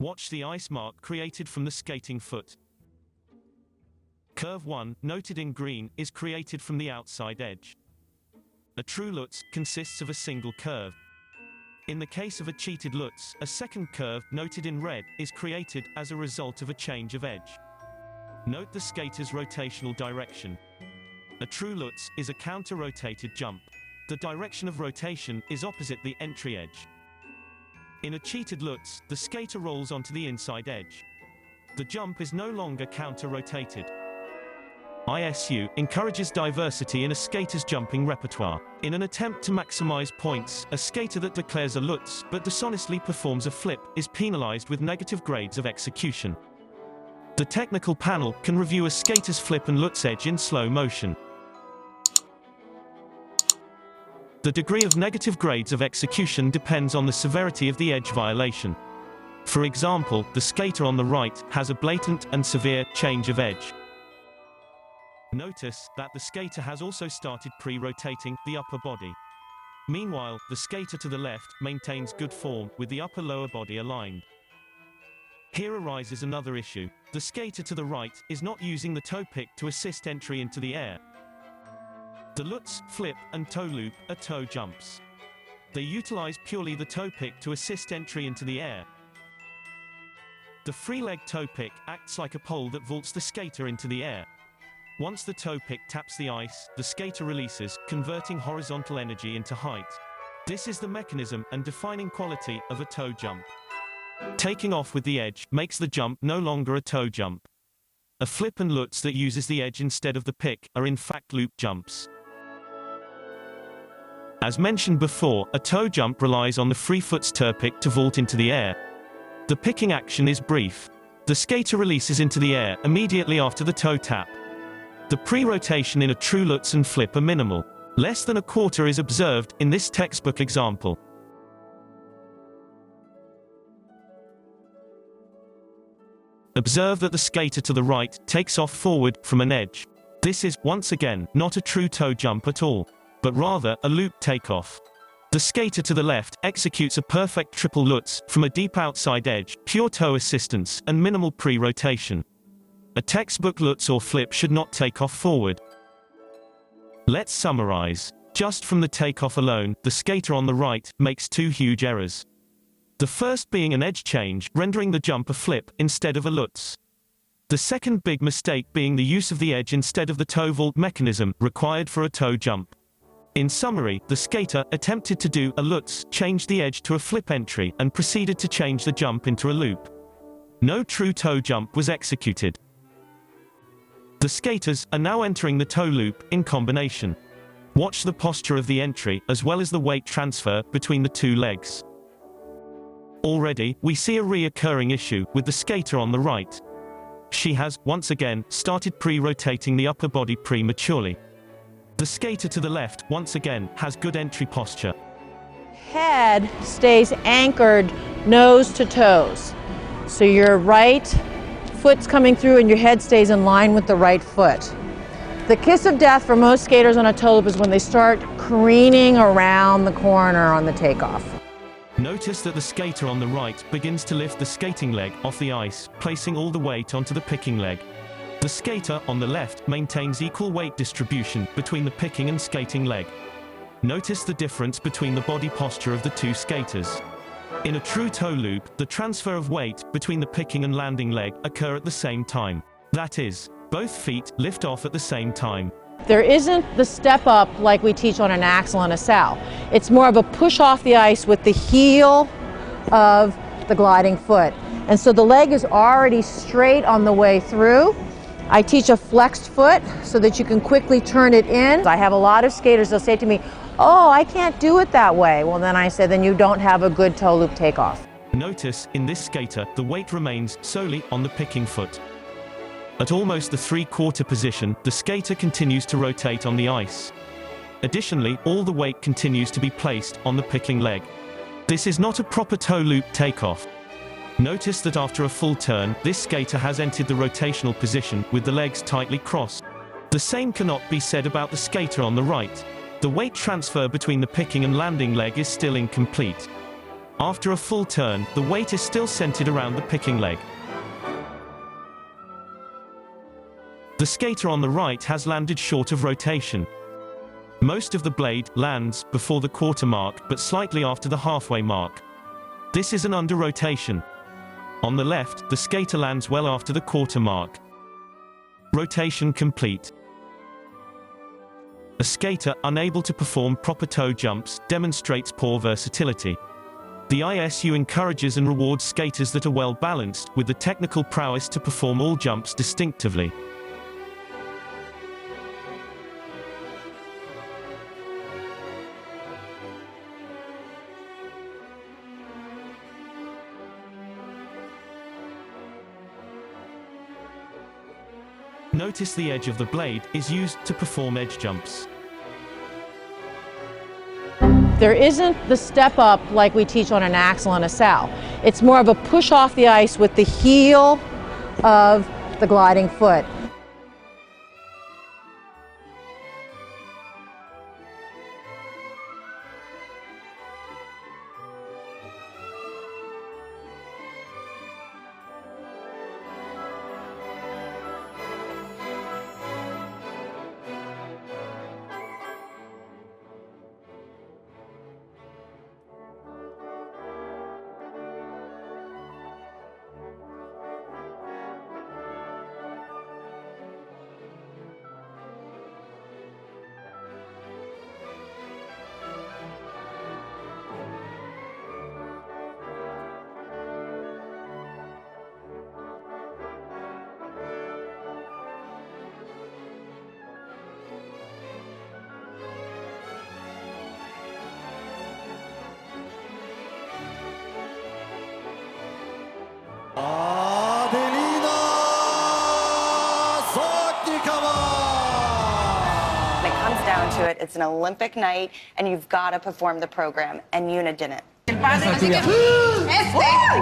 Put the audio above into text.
Watch the ice mark created from the skating foot. Curve 1, noted in green, is created from the outside edge. A true Lutz consists of a single curve. In the case of a cheated Lutz, a second curve, noted in red, is created as a result of a change of edge. Note the skater's rotational direction. A true Lutz is a counter-rotated jump. The direction of rotation is opposite the entry edge. In a cheated Lutz, the skater rolls onto the inside edge. The jump is no longer counter-rotated. ISU encourages diversity in a skater's jumping repertoire. In an attempt to maximize points, a skater that declares a Lutz but dishonestly performs a flip is penalized with negative grades of execution. The technical panel can review a skater's flip and Lutz edge in slow motion. The degree of negative grades of execution depends on the severity of the edge violation. For example, the skater on the right has a blatant and severe change of edge. Notice that the skater has also started pre-rotating the upper body. Meanwhile, the skater to the left maintains good form with the upper-lower body aligned. Here arises another issue. The skater to the right is not using the toe pick to assist entry into the air. The Lutz, flip, and toe loop are toe jumps. They utilize purely the toe pick to assist entry into the air. The free leg toe pick acts like a pole that vaults the skater into the air. Once the toe pick taps the ice, the skater releases, converting horizontal energy into height. This is the mechanism and defining quality of a toe jump. Taking off with the edge makes the jump no longer a toe jump. A flip and Lutz that uses the edge instead of the pick are in fact loop jumps. As mentioned before, a toe jump relies on the free foot's toe pick to vault into the air. The picking action is brief. The skater releases into the air immediately after the toe tap. The pre-rotation in a true Lutz and flip are minimal. Less than a quarter is observed in this textbook example. Observe that the skater to the right takes off forward from an edge. This is, once again, not a true toe jump at all, but rather a loop takeoff. The skater to the left executes a perfect triple Lutz from a deep outside edge, pure toe assistance, and minimal pre-rotation. A textbook Lutz or flip should not take off forward. Let's summarize. Just from the takeoff alone, the skater on the right makes two huge errors. The first being an edge change, rendering the jump a flip instead of a Lutz. The second big mistake being the use of the edge instead of the toe vault mechanism required for a toe jump. In summary, the skater attempted to do a Lutz, changed the edge to a flip entry, and proceeded to change the jump into a loop. No true toe jump was executed. The skaters are now entering the toe loop in combination. Watch the posture of the entry, as well as the weight transfer between the two legs. Already, we see a reoccurring issue with the skater on the right. She has, once again, started pre-rotating the upper body prematurely. The skater to the left, once again, has good entry posture. Head stays anchored nose to toes. So your right foot's coming through and your head stays in line with the right foot. The kiss of death for most skaters on a toe loop is when they start careening around the corner on the takeoff. Notice that the skater on the right begins to lift the skating leg off the ice, placing all the weight onto the picking leg. The skater on the left maintains equal weight distribution between the picking and skating leg. Notice the difference between the body posture of the two skaters. In a true toe loop, the transfer of weight between the picking and landing leg occur at the same time. That is, both feet lift off at the same time. There isn't the step up like we teach on an axle and a sow. It's more of a push off the ice with the heel of the gliding foot. And so the leg is already straight on the way through. I teach a flexed foot so that you can quickly turn it in. I have a lot of skaters, they'll say to me, "Oh, I can't do it that way." Well, then I say, then you don't have a good toe loop takeoff. Notice, in this skater, the weight remains solely on the picking foot. At almost the three-quarter position, the skater continues to rotate on the ice. Additionally, all the weight continues to be placed on the picking leg. This is not a proper toe loop takeoff. Notice that after a full turn, this skater has entered the rotational position with the legs tightly crossed. The same cannot be said about the skater on the right. The weight transfer between the picking and landing leg is still incomplete. After a full turn, the weight is still centered around the picking leg. The skater on the right has landed short of rotation. Most of the blade lands before the quarter mark, but slightly after the halfway mark. This is an under rotation. On the left, the skater lands well after the quarter mark. Rotation complete. A skater unable to perform proper toe jumps demonstrates poor versatility. The ISU encourages and rewards skaters that are well balanced, with the technical prowess to perform all jumps distinctively. Notice the edge of the blade is used to perform edge jumps. There isn't the step up like we teach on an axle and a sow. It's more of a push off the ice with the heel of the gliding foot. Adelina Sotnikova! When it comes down to it, it's an Olympic night, and you've got to perform the program, and Yuna didn't.